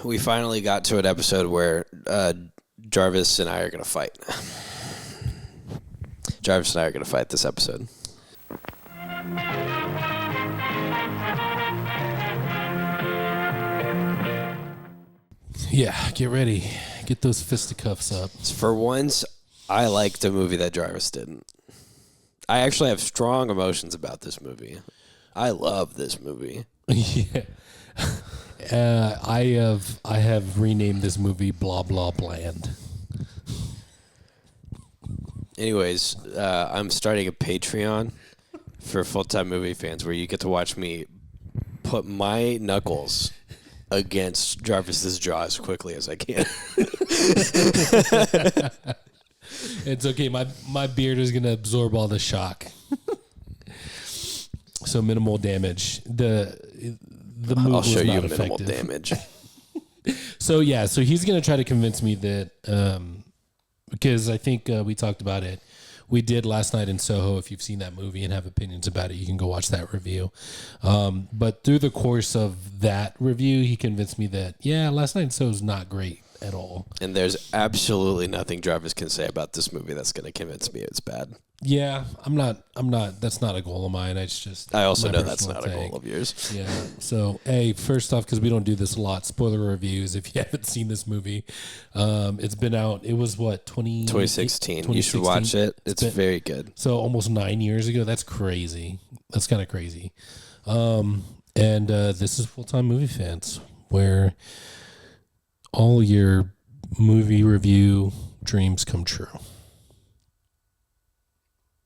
we finally got to an episode where Jarvis and I are going to fight. Jarvis and I are going to fight this episode. Yeah, get ready. Get those fisticuffs up. For once, I liked a movie that Jarvis didn't. I actually have strong emotions about this movie. I love this movie. Yeah. I have renamed this movie Blah Blah Bland. Anyways, I'm starting a Patreon for full-time movie fans where you get to watch me put my knuckles against Jarvis's jaw as quickly as I can. It's okay. My beard is going to absorb all the shock. So minimal damage. The move I'll show was you not minimal effective. damage. So he's going to try to convince me that because I think we talked about it. We did last night in Soho. If you've seen that movie and have opinions about it, you can go watch that review. But through the course of that review, he convinced me that, last night in Soho is not great at all. And there's absolutely nothing Jarvis can say about this movie that's going to convince me it's bad. Yeah, I'm not, that's not a goal of mine. It's just, I also know that's personal not a goal of yours. Yeah. So, hey, first off, because we don't do this a lot, spoiler reviews. If you haven't seen this movie, it's been out. It was what, 2016. You should watch it. It's very good. So almost 9 years ago. That's crazy. That's kind of crazy. And this is Full-Time Movie Fans, where all your movie review dreams come true.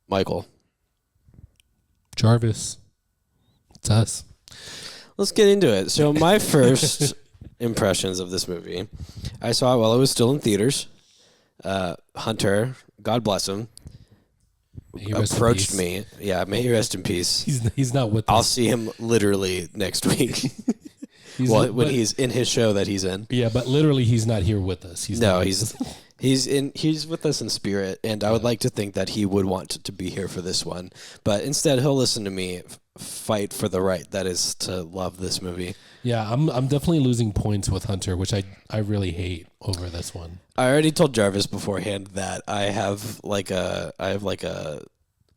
Michael. Jarvis. It's us. Let's get into it. So my first impressions of this movie, I saw it while it was still in theaters. Hunter, God bless him, approached me. Yeah, may he rest in peace. He's not with us. I'll see him literally next week. When he's in his show that he's in. Yeah, but literally he's not here with us. He's with us in spirit, and I would like to think that he would want to be here for this one. But instead, he'll listen to me fight for the right that is to love this movie. Yeah, I'm definitely losing points with Hunter, which I really hate over this one. I already told Jarvis beforehand that I have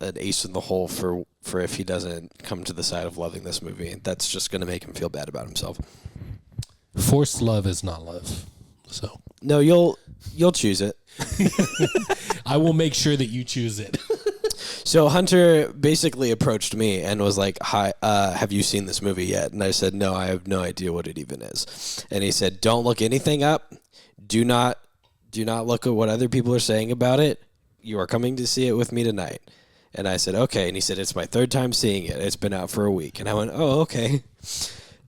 an ace in the hole for if he doesn't come to the side of loving this movie. That's just going to make him feel bad about himself. Forced love is not love. So no, you'll choose it. I will make sure that you choose it. So Hunter basically approached me and was like, "Hi, have you seen this movie yet?" And I said, "No, I have no idea what it even is." And he said, "Don't look anything up. Do not look at what other people are saying about it. You are coming to see it with me tonight." And I said, "Okay." And he said, "It's my third time seeing it. It's been out for a week." And I went, "Oh, okay."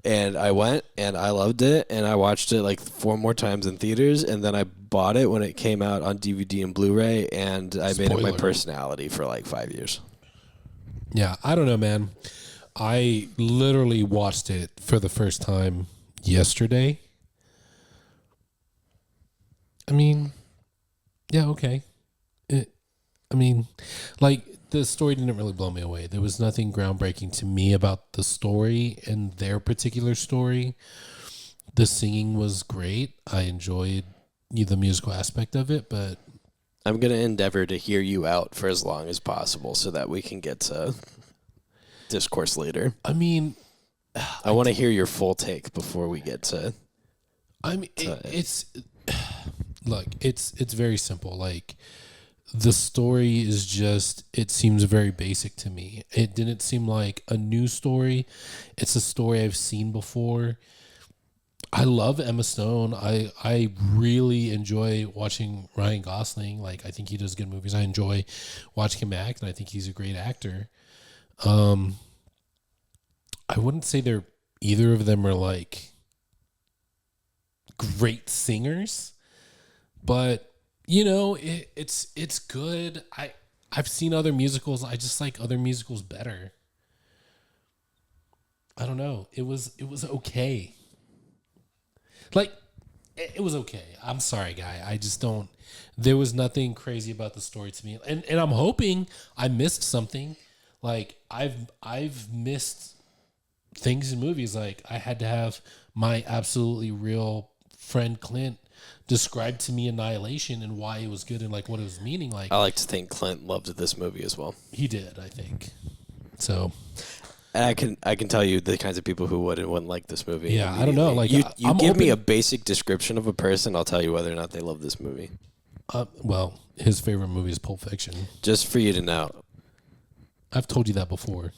And I went, and I loved it, and I watched it like 4 more times in theaters, and then I bought it when it came out on DVD and Blu-ray, and I made it my personality for like 5 years. Yeah, I don't know, man. I literally watched it for the first time yesterday. I mean, yeah, okay. The story didn't really blow me away. There was nothing groundbreaking to me about the story and their particular story. The singing was great. I enjoyed the musical aspect of it, but I'm going to endeavor to hear you out for as long as possible so that we can get to discourse later. I mean, I want to hear your full take before we get to... it's very simple. Like, the story is just, it seems very basic to me. It didn't seem like a new story. It's a story I've seen before. I love Emma Stone. I really enjoy watching Ryan Gosling. Like, I think he does good movies. I enjoy watching him act, and I think he's a great actor. I wouldn't say either of them are like great singers, but it's good. I've seen other musicals. I just like other musicals better. I don't know. It was okay. Like, it was okay. I'm sorry, guy. I just don't. There was nothing crazy about the story to me, and I'm hoping I missed something. Like, I've missed things in movies. Like, I had to have my absolutely real friend Clint described to me Annihilation and why it was good and like what it was meaning. Like I like to think Clint loved this movie as well. he did, I think. So And I can tell you the kinds of people who would and wouldn't like this movie. yeah, I don't know. Like you I'm give me a open- basic description of a person, I'll tell you whether or not they love this movie. well, his favorite movie is Pulp Fiction. Just for you to know. I've told you that before.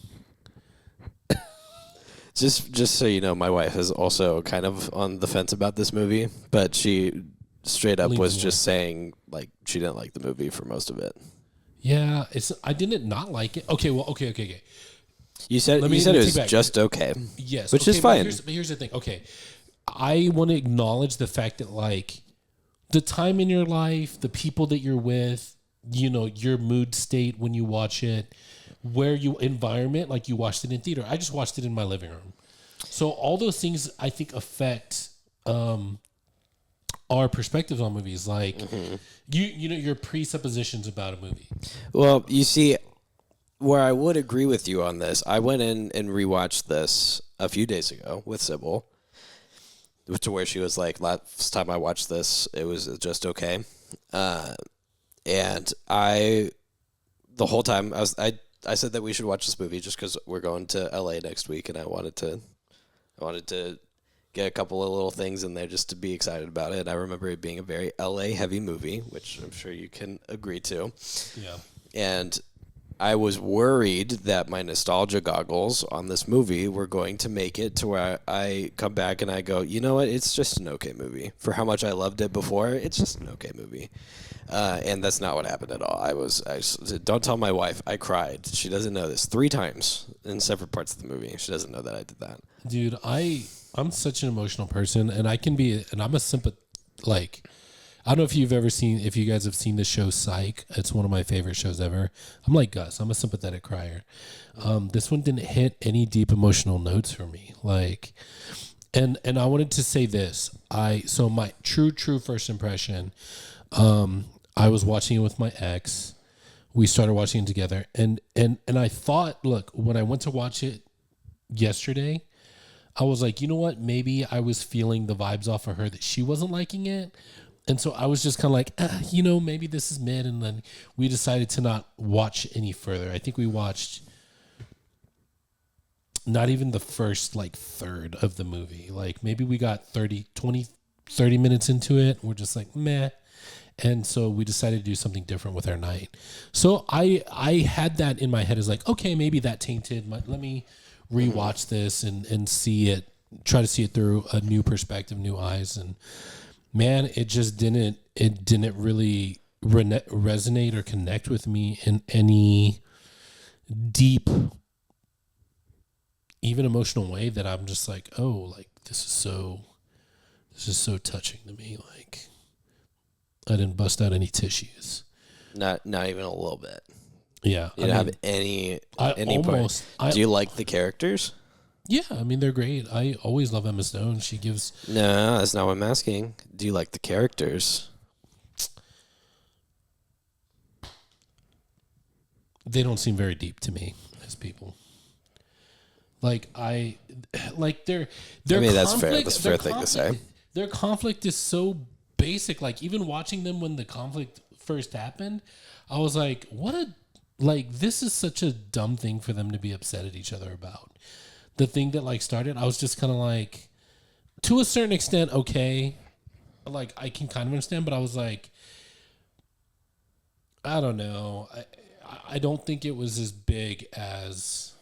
Just so you know, my wife is also kind of on the fence about this movie, but she straight up Leans was more. just saying like she didn't like the movie for most of it. Yeah, I didn't not like it. Okay, well, okay. You said Let me it take was back. just okay. Yes, Which okay, is fine. But here's the thing. Okay, I want to acknowledge the fact that like the time in your life, the people that you're with, you know, your mood state when you watch it, where you environment, like you watched it in theater. I just watched it in my living room. So all those things I think affect our perspectives on movies. Like you know your presuppositions about a movie. Well, you see, where I would agree with you on this, I went in and rewatched this a few days ago with Sybil, to where she was like, last time I watched this, it was just okay. And the whole time, I said that we should watch this movie just because we're going to LA next week, and I wanted to get a couple of little things in there just to be excited about it. I remember it being a very LA heavy movie, which I'm sure you can agree to. Yeah. And I was worried that my nostalgia goggles on this movie were going to make it to where I come back and I go, you know what? It's just an okay movie. For how much I loved it before, it's just an okay movie. And that's not what happened at all. Don't tell my wife. I cried. She doesn't know this 3 times in separate parts of the movie. She doesn't know that I did that. Dude, I'm such an emotional person, and I'm a like, I don't know if you guys have seen the show Psych. It's one of my favorite shows ever. I'm like Gus. I'm a sympathetic crier. This one didn't hit any deep emotional notes for me. Like, and I wanted to say this. So my true first impression, I was watching it with my ex. We started watching it together, and I thought, look, when I went to watch it yesterday, I was like, you know what? Maybe I was feeling the vibes off of her that she wasn't liking it. And so I was just kind of like, you know, maybe this is mid. And then we decided to not watch any further. I think we watched not even the first like third of the movie. Like maybe we got 30 minutes into it. We're just like, meh. And so we decided to do something different with our night. So I had that in my head as like, okay, maybe that tainted. Let me rewatch this and see it, try to see it through a new perspective, new eyes. And man, it just didn't really resonate or connect with me in any deep, even emotional way that I'm just like, oh, like this is so touching to me. Like I didn't bust out any tissues. Not even a little bit. Yeah. You don't have any part. Do you like the characters? Yeah, I mean, they're great. I always love Emma Stone. She gives... No, that's not what I'm asking. Do you like the characters? They don't seem very deep to me as people. Like, their I mean, that's fair. That's a fair thing to say. Their conflict is so basic. Like, even watching them when the conflict first happened, I was like, this is such a dumb thing for them to be upset at each other about. The thing that like started, I was just kind of like, to a certain extent, okay, like I can kind of understand, but I was like, I don't know, I don't think it was as big as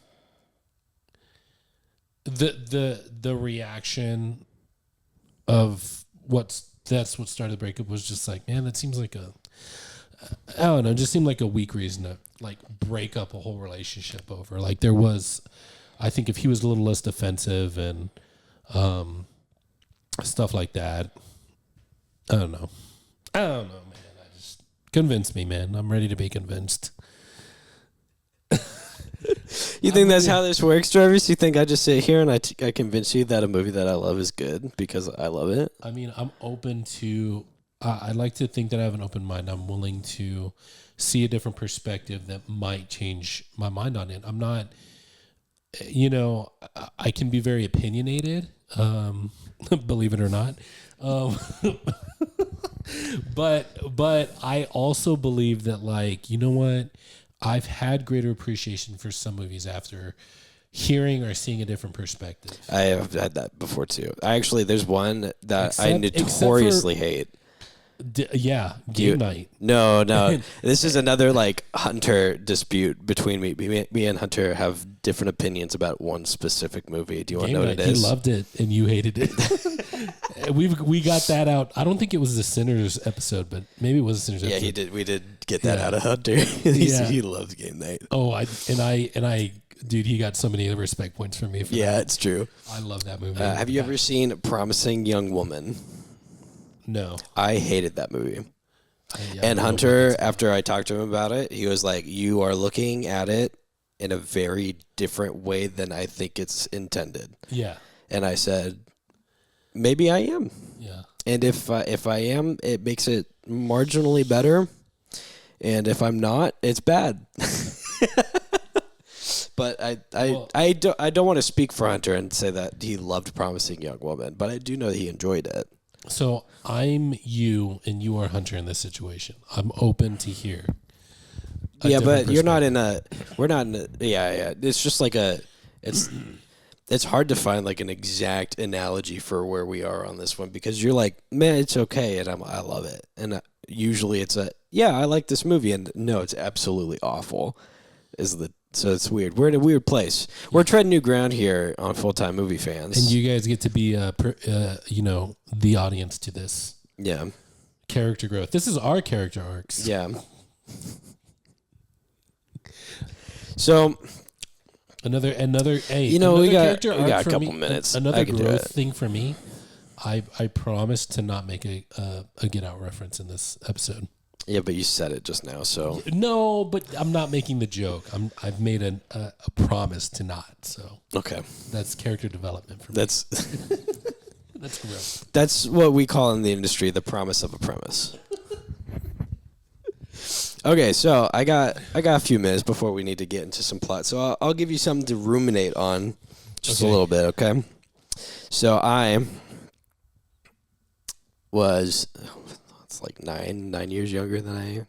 the reaction of that's what started the breakup was just like, man, that seems like I don't know, it just seemed like a weak reason to like break up a whole relationship over. Like there was, I think if he was a little less defensive and stuff like that, I don't know, man. I just convince me, man. I'm ready to be convinced. You think that's how this works, Travis? You think I just sit here and I convince you that a movie that I love is good because I love it? I mean, I'm open to. I like to think that I have an open mind. I'm willing to see a different perspective that might change my mind on it. I'm not. You know, I can be very opinionated. believe it or not. Um, but I also believe that, like, you know what? I've had greater appreciation for some movies after hearing or seeing a different perspective. I have had that before too. There's one that I Except notoriously hate. Game night. No. This is another like Hunter dispute between me. Me and Hunter have different opinions about one specific movie. Do you want to know what it is? He loved it and you hated it. we got that out. I don't think it was the Sinners episode, but maybe it was the Sinners episode. Yeah, he did. We did get that out of Hunter. He loves Game Night. Oh, I dude, he got so many respect points from me. Yeah, it's true. I love that movie. Have you ever seen Promising Young Woman? No. I hated that movie. And Hunter, after I talked to him about it, he was like, you are looking at it in a very different way than I think it's intended. Yeah. And I said, maybe I am. Yeah. And if I am, it makes it marginally better. And if I'm not, it's bad. But I don't want to speak for Hunter and say that he loved Promising Young Woman, but I do know that he enjoyed it. So I'm you and you are Hunter in this situation. I'm open to hear. Yeah, but you're not in a. We're not in a. Yeah. It's just like a. It's hard to find like an exact analogy for where we are on this one because you're like, man, it's okay, and I love it, and usually it's I like this movie, and no, it's absolutely awful. So it's weird. We're in a weird place. We're treading new ground here on Full Time Movie Fans. And you guys get to be, the audience to this. Yeah. Character growth. This is our character arcs. Yeah. So another. Hey, we got a couple me, minutes. Another growth thing for me. I promise to not make a Get Out reference in this episode. Yeah, but you said it just now, so no. But I'm not making the joke. I've made a promise to not. So okay, that's character development for me. That's growth. That's what we call in the industry the promise of a premise. Okay, so I got a few minutes before we need to get into some plot. So I'll give you something to ruminate on, just a little bit. Okay. So I was. It's like 9 years younger than I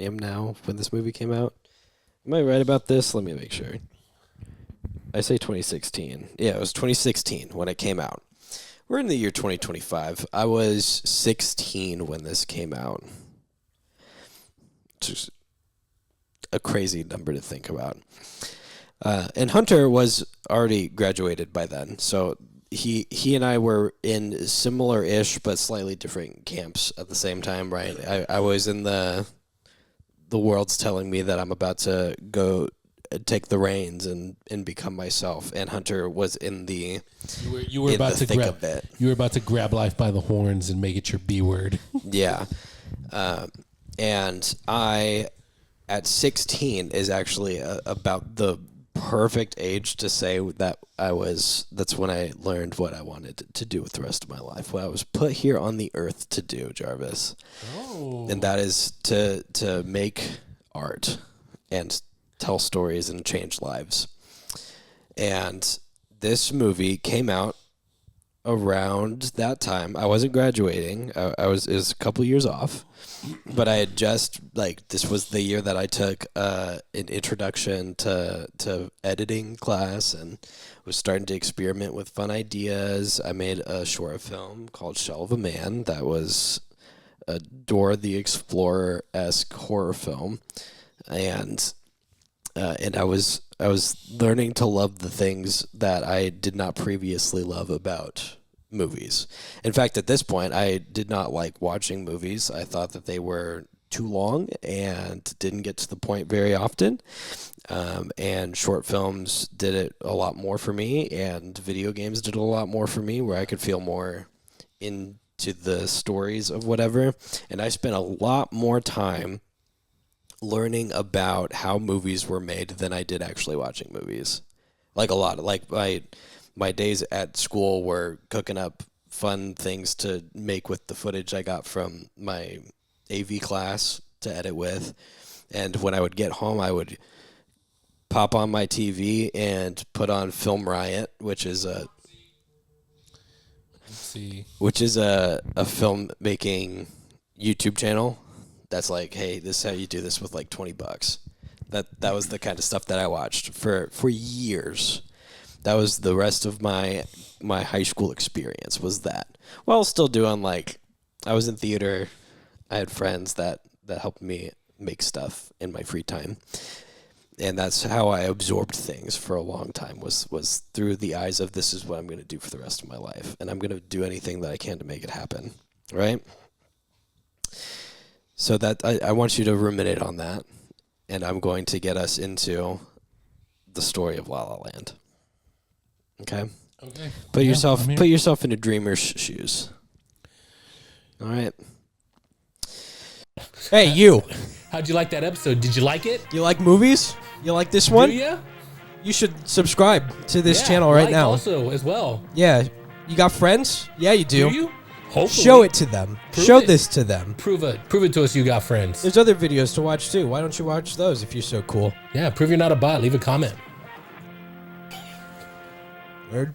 am now when this movie came out. Am I right about this? Let me make sure. I say 2016. Yeah, it was 2016 when it came out. We're in the year 2025. I was 16 when this came out. Just a crazy number to think about. And Hunter was already graduated by then, so he and I were in similar-ish but slightly different camps at the same time, right? I was in the world's telling me that I'm about to go take the reins and become myself, and Hunter was in the you were about to grab life by the horns and make it your B word. Yeah. And I at 16 is actually about the perfect age to say that that's when I learned what I wanted to do with the rest of my life, what I was put here on the earth to do, Jarvis. Oh. And that is to make art and tell stories and change lives. And this movie came out around that time. I wasn't graduating. It was a couple years off. But I had just, this was the year that I took an introduction to editing class and was starting to experiment with fun ideas. I made a short film called Shell of a Man that was a Dora the Explorer-esque horror film. And I was learning to love the things that I did not previously love about movies. In fact, at this point, I did not like watching movies. I thought that they were too long and didn't get to the point very often. And short films did it a lot more for me, and video games did a lot more for me, where I could feel more into the stories of whatever. And I spent a lot more time learning about how movies were made than I did actually watching movies. Like a lot. Like my days at school were cooking up fun things to make with the footage I got from my AV class to edit with. And when I would get home, I would pop on my TV and put on Film Riot, which is Let's see. which is a filmmaking YouTube channel that's like, hey, this is how you do this with like $20. That was the kind of stuff that I watched for years. That was the rest of my high school experience, was that. While still doing, like, I was in theater. I had friends that helped me make stuff in my free time. And that's how I absorbed things for a long time, was through the eyes of, this is what I'm going to do for the rest of my life. And I'm going to do anything that I can to make it happen. Right? So that I want you to ruminate on that. And I'm going to get us into the story of La La Land. Okay? Okay. Put yourself in a dreamer's shoes. All right. Hey, you. How'd you like that episode? Did you like it? You like movies? You like this one? Do you? You should subscribe to this channel right now. Also, as well. Yeah. You got friends? Yeah, you do. Do you? Hopefully. Show it to them. Prove Show it. this to them. Prove it to us you got friends. There's other videos to watch too. Why don't you watch those if you're so cool? Yeah, prove you're not a bot. Leave a comment. Nerd.